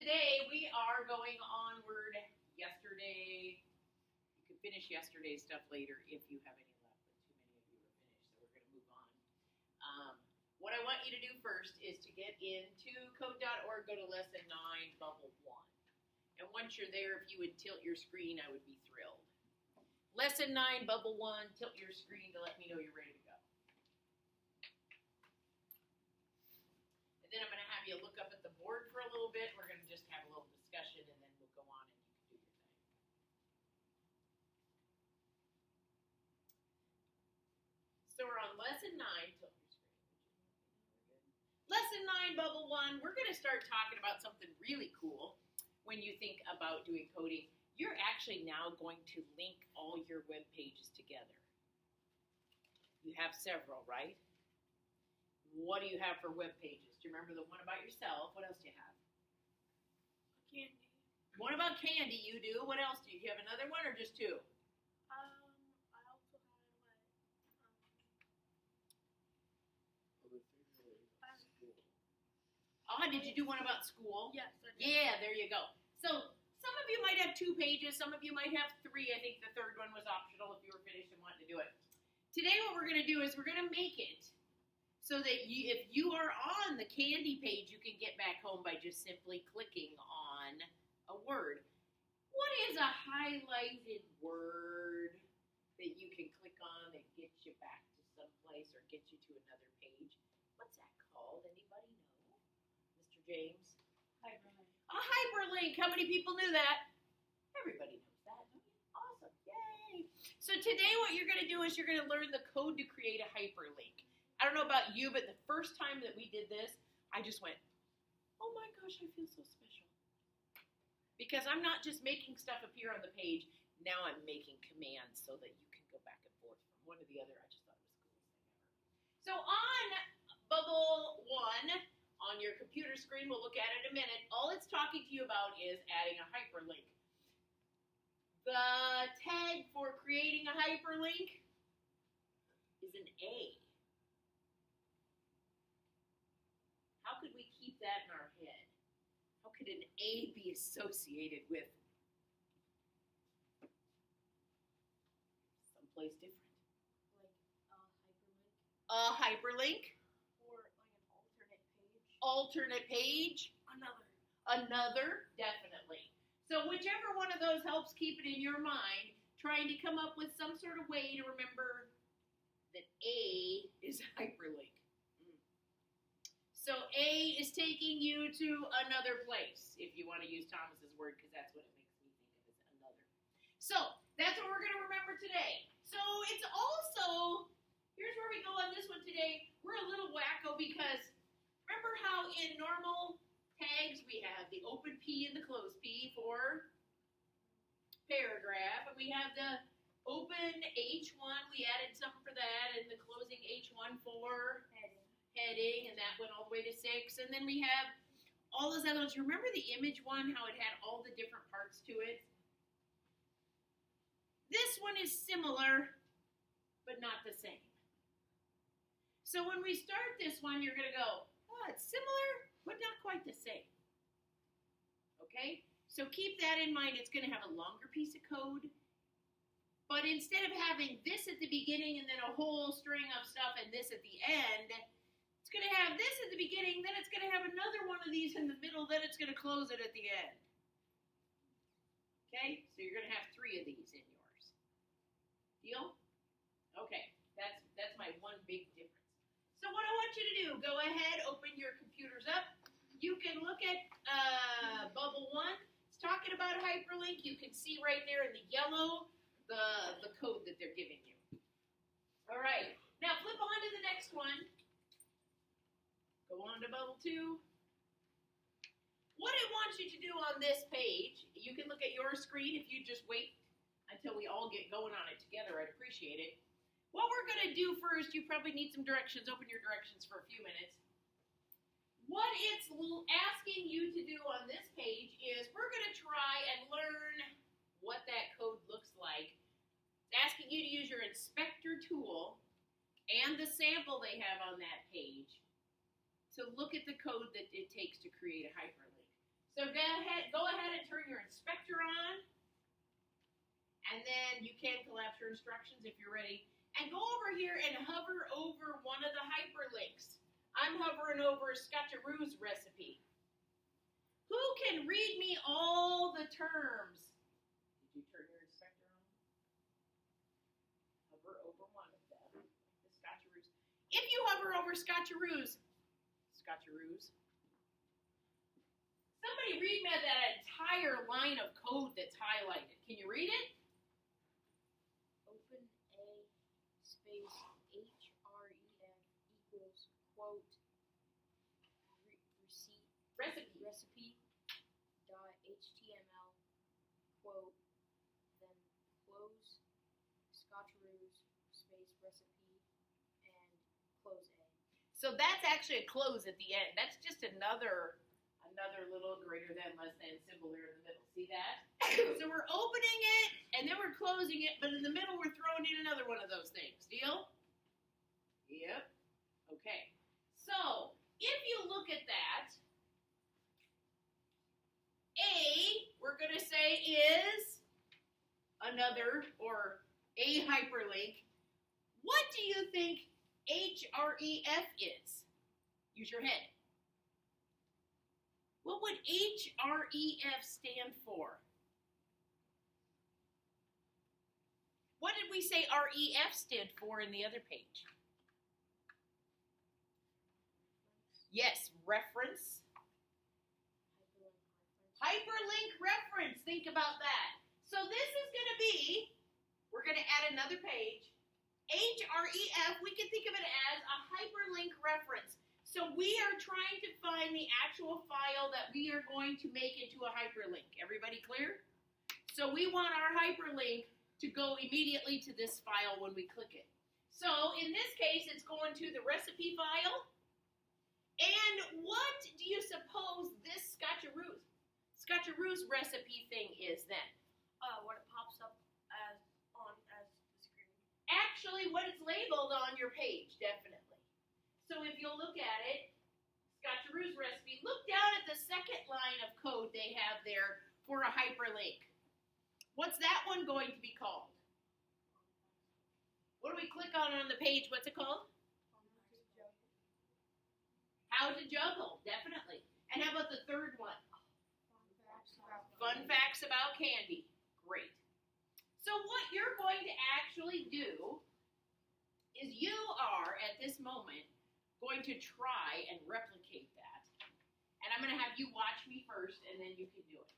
Today we are going onward. Yesterday, you can finish yesterday's stuff later if you have any left, but too many of you are finished, so we're going to move on. What I want you to do first is to get into code.org, go to lesson 9, bubble 1. And once you're there, if you would tilt your screen, I would be thrilled. Lesson 9, bubble 1, tilt your screen to let me know you're ready to go. And then I'm going to have you look up at the board for a little bit. We're going to just have a little discussion, and then we'll go on and you can do your thing. So we're on lesson 9. Tilt your screen. Lesson 9, bubble 1. We're going to start talking about something really cool when you think about doing coding. You're actually now going to link all your web pages together. You have several, right? What do you have for web pages? Do you remember the one about yourself? What else do you have? Candy. One about candy you do. What else do you? Do you have another one or just two? I also had Did you do one about school? yes, I did. Yeah, there you go. So some of you might have 2 pages. Some of you might have 3. I think the third one was optional if you were finished and wanted to do it. Today what we're going to do is we're going to make it so that if you are on the candy page, you can get back home by just simply clicking on a word. What is a highlighted word that you can click on that gets you back to someplace or gets you to another page? What's that called? Anybody know? Mr. James? Hyperlink. A hyperlink. How many people knew that? Everybody knows that. Awesome. Yay. So today what you're going to do is you're going to learn the code to create a hyperlink. I don't know about you, but the first time that we did this, I just went, oh my gosh, I feel so special. Because I'm not just making stuff appear on the page. Now I'm making commands so that you can go back and forth from one to the other. I just thought it was the coolest thing ever. So on bubble 1, on your computer screen, we'll look at it in a minute. All it's talking to you about is adding a hyperlink. The tag for creating a hyperlink is an A. How could we keep that in our head? How could an A be associated with someplace different? Like hyperlink. A hyperlink? Or like an alternate page. Alternate page? Another, definitely. So whichever one of those helps keep it in your mind, trying to come up with some sort of way to remember that A is hyperlink. So A is taking you to another place, if you want to use Thomas's word, because that's what it makes me think of as another. So that's what we're going to remember today. So it's also, here's where we go on this one today. We're a little wacko because remember how in normal tags we have the open P and the closed P for paragraph, and we have the open H1, we added something for that, and the closing H1 for heading, and that went all the way to 6. And then we have all those other ones. Remember the image one, how it had all the different parts to it? This one is similar, but not the same. So when we start this one, you're going to go, oh, it's similar, but not quite the same. Okay? So keep that in mind. It's going to have a longer piece of code. But instead of having this at the beginning and then a whole string of stuff and this at the end, it's going to have this at the beginning, then it's going to have another one of these in the middle, then it's going to close it at the end. Okay? So you're going to have 3 of these in yours. Deal? Okay. That's my one big difference. So what I want you to do, go ahead, open your computers up. You can look at bubble 1. It's talking about hyperlink. You can see right there in the yellow the code that they're giving you. All right. Now flip on to the next one. Go on to bubble 2. What it wants you to do on this page, you can look at your screen if you just wait until we all get going on it together. I'd appreciate it. What we're going to do first, you probably need some directions. Open your directions for a few minutes. What it's asking you to do on this page is we're going to try and learn what that code looks like. It's asking you to use your inspector tool and the sample they have on that page to look at the code that it takes to create a hyperlink. So go ahead and turn your inspector on. And then you can collapse your instructions if you're ready. And go over here and hover over one of the hyperlinks. I'm hovering over Scotcheroo's recipe. Who can read me all the terms? Did you turn your inspector on? Hover over one of them. The Scotcheroos. If you hover over Scotcheroos, somebody read me that entire line of code that's highlighted. Can you read it? Open A space href equals quote recipe dot html quote then close Scotcheroos space recipe and close A. So that's actually a close at the end. That's just another little greater than, less than symbol there in the middle. See that? So we're opening it, and then we're closing it, but in the middle we're throwing in another one of those things. Deal? Yep. Okay. So, if you look at that, A, we're going to say is another, or a hyperlink. What do you think href is? Use your head. What would href stand for? What did we say ref stood for in the other page? Yes, reference. Hyperlink reference. Think about that. So this is going to be, we're going to add another page. href, we can think of it as a hyperlink reference. So we are trying to find the actual file that we are going to make into a hyperlink. Everybody clear? So we want our hyperlink to go immediately to this file when we click it. So in this case, it's going to the recipe file. And what do you suppose this Scotcheroos recipe thing is then? What it pops up as the screen. Actually, what it's labeled on your page, definitely. So if you'll look at it, Scotcheroos recipe, look down at the second line of code they have there for a hyperlink. What's that one going to be called? What do we click on the page? What's it called? How to juggle, definitely. And how about the third one? Fun facts about candy. Great. So what you're going to actually do is you are, at this moment, going to try and replicate that. And I'm going to have you watch me first, and then you can do it.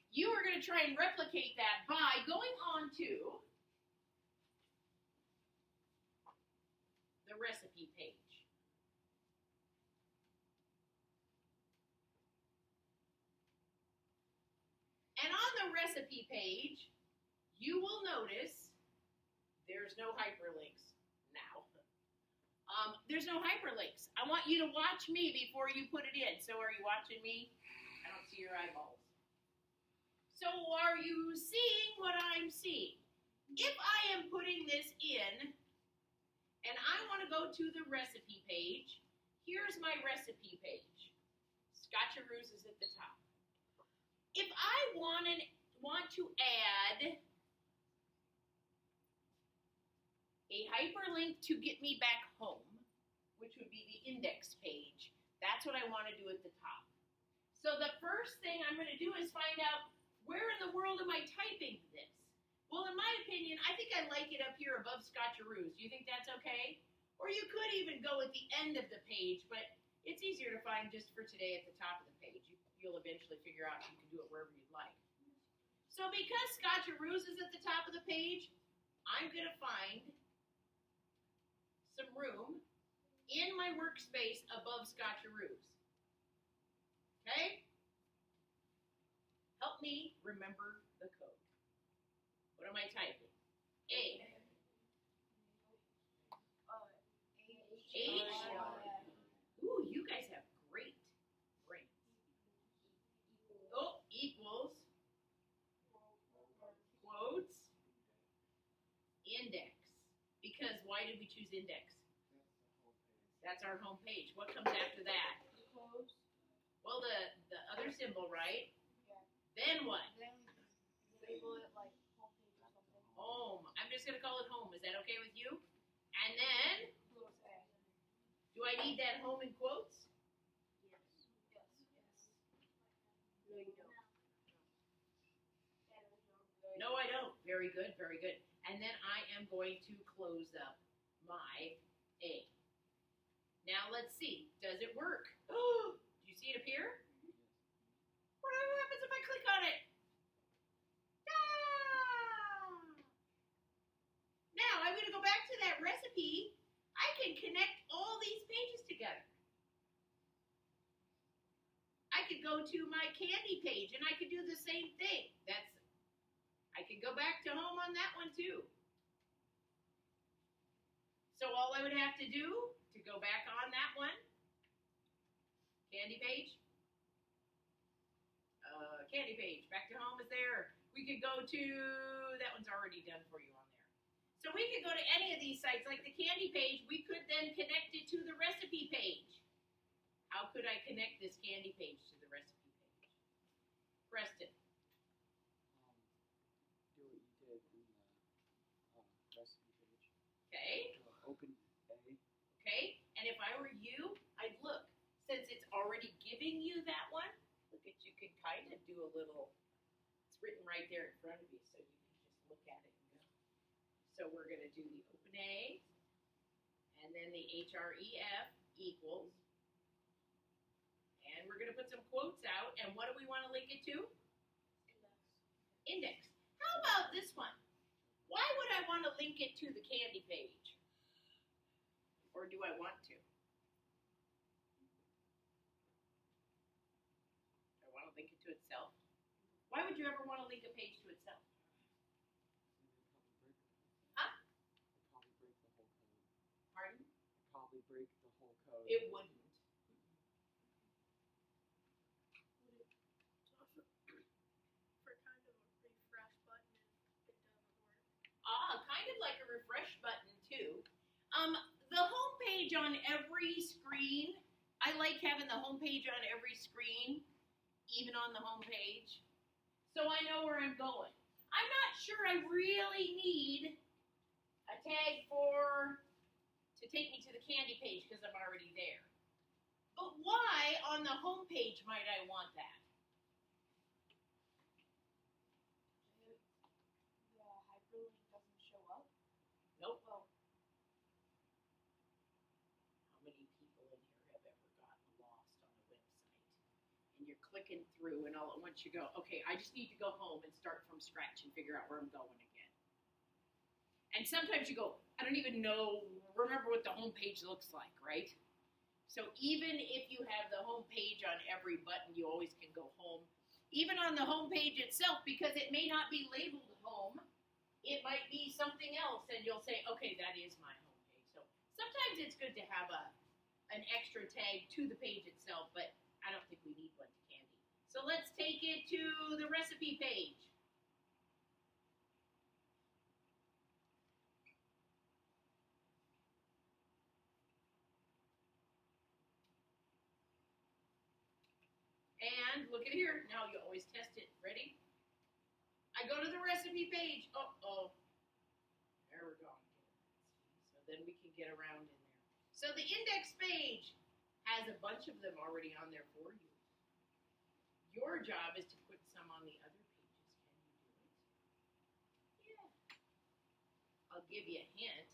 You are going to try and replicate that by going on to the recipe page. And on the recipe page, you will notice there's no hyperlinks now. There's no hyperlinks. I want you to watch me before you put it in. So are you watching me? I don't see your eyeballs. So are you seeing what I'm seeing? If I am putting this in, and I want to go to the recipe page, here's my recipe page. Scotcheroos is at the top. If I want to add a hyperlink to get me back home, which would be the index page, that's what I want to do at the top. So the first thing I'm going to do is find out, where in the world am I typing this? Well, in my opinion, I think I like it up here above Scotcheroos. Do you think that's okay? Or you could even go at the end of the page, but it's easier to find just for today at the top of the page. You'll eventually figure out you can do it wherever you'd like. So because Scotcheroos is at the top of the page, I'm going to find some room in my workspace above Scotcheroos. Okay? Help me remember the code. What am I typing? A. H. Ooh, you guys have great brains. Oh, equals. Quotes. Index. Because why did we choose index? That's our home page. What comes after that? Well, the other symbol, right? Yeah. Then what? Then you label it like homepage or something. Home. I'm just gonna call it home. Is that okay with you? And then, Little A. do I need that home in quotes? Yes. No, you don't. No, I don't. Very good, very good. And then I am going to close up my A. Now let's see. Does it work? Oh, do you see it appear? What happens if I click on it? Ah! Now I'm going to go back to that recipe. I can connect all these pages together. I could go to my candy page and I could do the same thing. I can go back to home on that one too. So all I would have to do to go back on that one, candy page, back to home is there. We could go to, that one's already done for you on there. So we could go to any of these sites, like the candy page, we could then connect it to the recipe page. How could I connect this candy page to the recipe page? Preston. Do what you did in the recipe page. Okay. Open A. Okay. And if I were you, I'd look. Since it's already giving you that one, look at you could kind of do a little, it's written right there in front of you, so you can just look at it and go. So we're going to do the open A, and then the href equals, and we're going to put some quotes out, and what do we want to link it to? Index. How about this one? Why would I want to link it to the candy page? Or do I want to? Do I want to link it to itself? Why would you ever want to link a page to itself? Huh? Probably break the whole code. Pardon? Probably break the whole code. It wouldn't. For kind of a refresh button and it doesn't work. Kind of like a refresh button too. The home page on every screen, I like having the home page on every screen, even on the home page, so I know where I'm going. I'm not sure I really need a tag to take me to the candy page because I'm already there. But why on the home page might I want that? The hyperlink doesn't show up. Nope. Well, How many people in here have ever gotten lost on a website? And you're clicking through, and all at once you go, okay, I just need to go home and start from scratch and figure out where I'm going again. And sometimes you go, I don't even remember what the home page looks like, right? So even if you have the home page on every button, you always can go home. Even on the home page itself, because it may not be labeled home, it might be something else, and you'll say, okay, that is my home page. So sometimes it's good to have an extra tag to the page itself, but I don't think we need one to candy. So let's take it to the recipe page. And look at here. Now you always test it. Ready? I go to the recipe page. Uh-oh. There we're going. So then we can get around in there. So the index page has a bunch of them already on there for you. Your job is to put some on the other pages. Can you do it? Yeah. I'll give you a hint.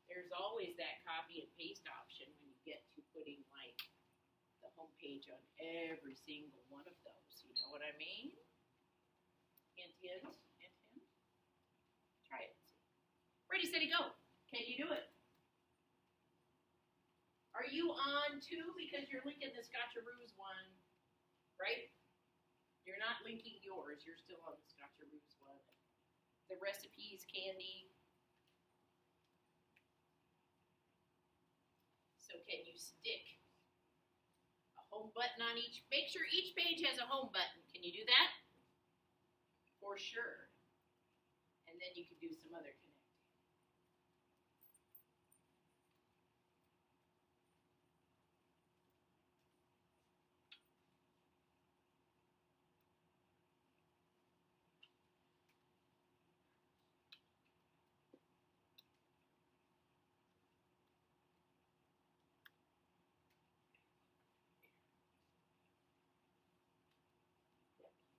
There's always that copy and paste option when you get to putting like the home page on every single one of those. You know what I mean? Hint, hint, hint, hint. Try it. Ready, steady, go. Can you do it? Are you on 2 because you're linking the Scotcheroos one, right? You're not linking yours. You're still on the Scotcheroos one. The recipes, candy. So can you stick a home button on each? Make sure each page has a home button. Can you do that? For sure. And then you can do some other connecting.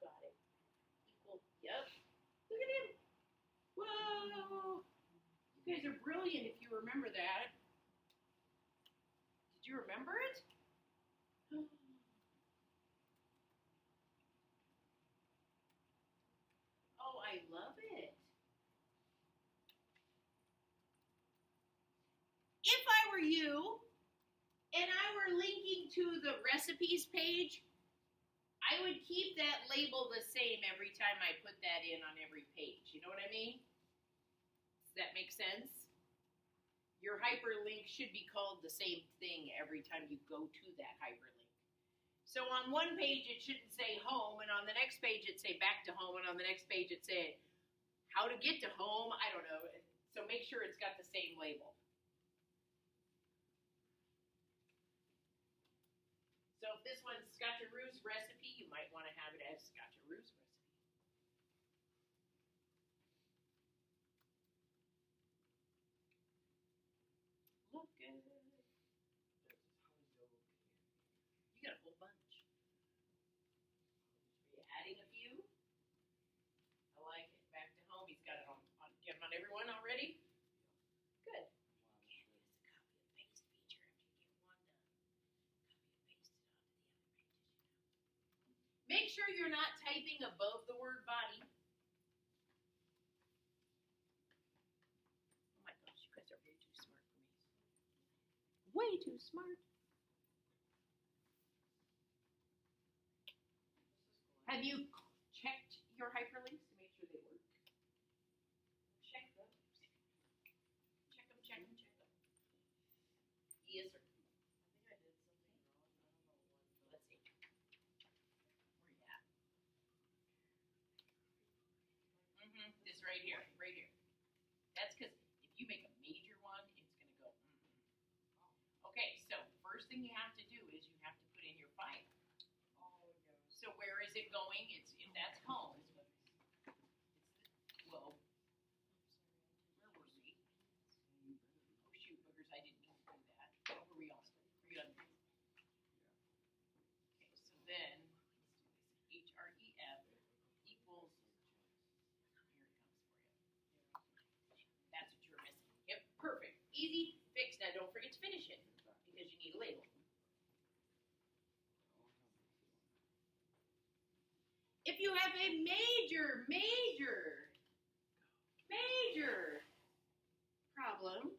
got it. Equal. Yep. Look at him. Whoa. You guys are brilliant if you remember that. Did you remember it? Oh, I love it. If I were you and I were linking to the recipes page, I would keep that label the same every time I put that in on every page. You know what I mean? Does that make sense? Your hyperlink should be called the same thing every time you go to that hyperlink. So on one page it shouldn't say home, and on the next page it say back to home, and on the next page it say how to get to home. I don't know. So make sure it's got the same label. So if this one's Scotcheroos recipe, you might want to have it as Scotcheroos recipe. Look at it. You got a whole bunch. Are you adding a few? I like it. Back to home. He's got it on get it on everyone already? Good. Can't use the copy and paste feature after you get one done. Copy and paste it onto the other pages. Make sure you're not typing above the word body. Oh my gosh, you guys are way too smart for me. Way too smart. Have you checked your hyperlinks to make sure they work? Check those. Check them, check them, check them. Yes, sir. I think I did something wrong. I don't know what. Let's see. Where you at? This right here, right here. That's because if you make a major one, it's going to go. Okay, so first thing you have to do is you have to put in your file. Oh, yeah. So where is it going? It's if that's home. Well, where were we? Oh shoot, boogers! I didn't mean to do that. Where were we on? Were you on? Okay, so then let's do this. HREF equals. Here it comes for you. That's what you're missing. Yep, perfect. Easy fix. Now don't forget to finish it because you need a label. If you have a major problem,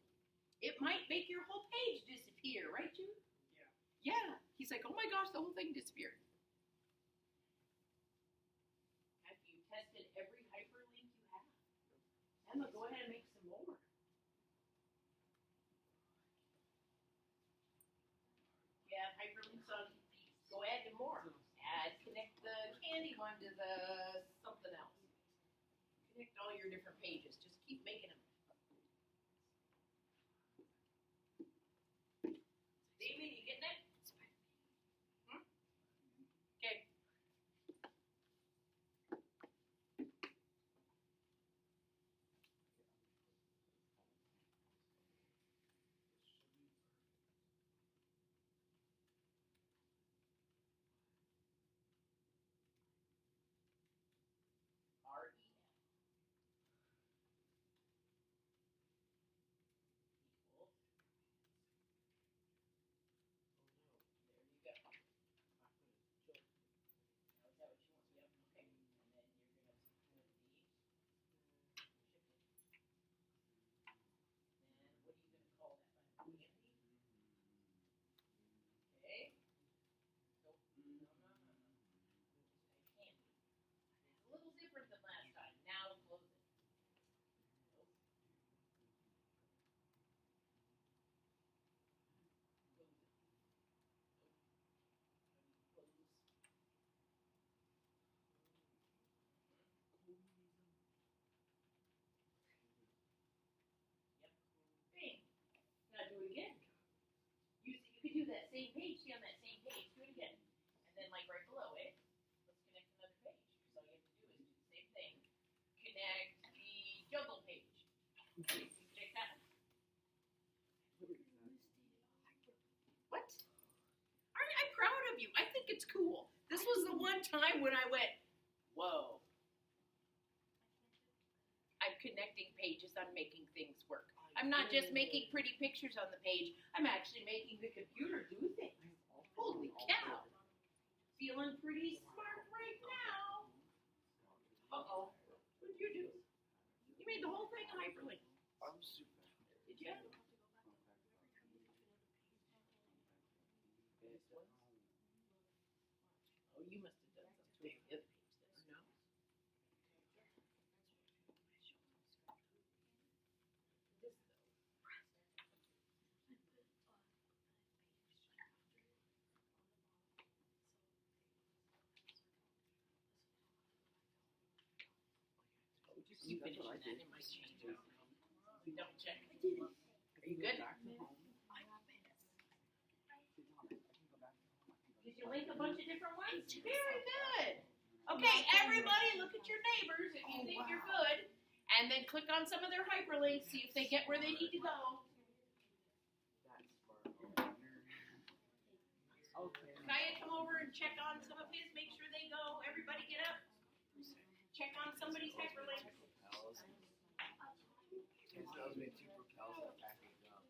it might make your whole page disappear, right, June? Yeah. Yeah. He's like, oh my gosh, the whole thing disappeared. Have you tested every hyperlink you have? Emma, go ahead and make some more. Yeah, hyperlinks on. Go add some more. Connect the candy one to the something else. Connect all your different pages. Just keep making them. David, you getting it? Okay. REF equals. There you go. Now, is that what you want? Yep. Okay. And then you're gonna put the shift it. Then what are you gonna call that? Candy. Okay. Nope. No. Candy. It's a little different than last time. Now close it. Nope. Close it. Nope. Close. Yep. Bing. Now do it again. You could do that same page. See on that same page. Do it again. And then like right below it, let's connect another page. Because all you have to do is do the same thing. Connect the juggle page. Connect that one. What? I'm proud of you. I think it's cool. This was the one time when I went, Whoa. I'm connecting pages. I'm making things work. I'm not just making pretty pictures on the page. I'm actually making the computer do things. Holy cow. Feeling pretty smart right now. Uh-oh. What did you do? You made the whole thing a hyperlink. I'm super. Did you? Oh, you must have done something to the other page then, or no? This though. Oh, just keep finishing that. It might change. I don't know. Double check. Are you good? Did you link a bunch of different ones? Very good. Okay, everybody look at your neighbors if you think you're good. And then click on some of their hyperlinks, see if they get where they need to go. Okay. Kaya, come over and check on some of his, make sure they go. Everybody get up. Check on somebody's hyperlink. Those are two propels that package up.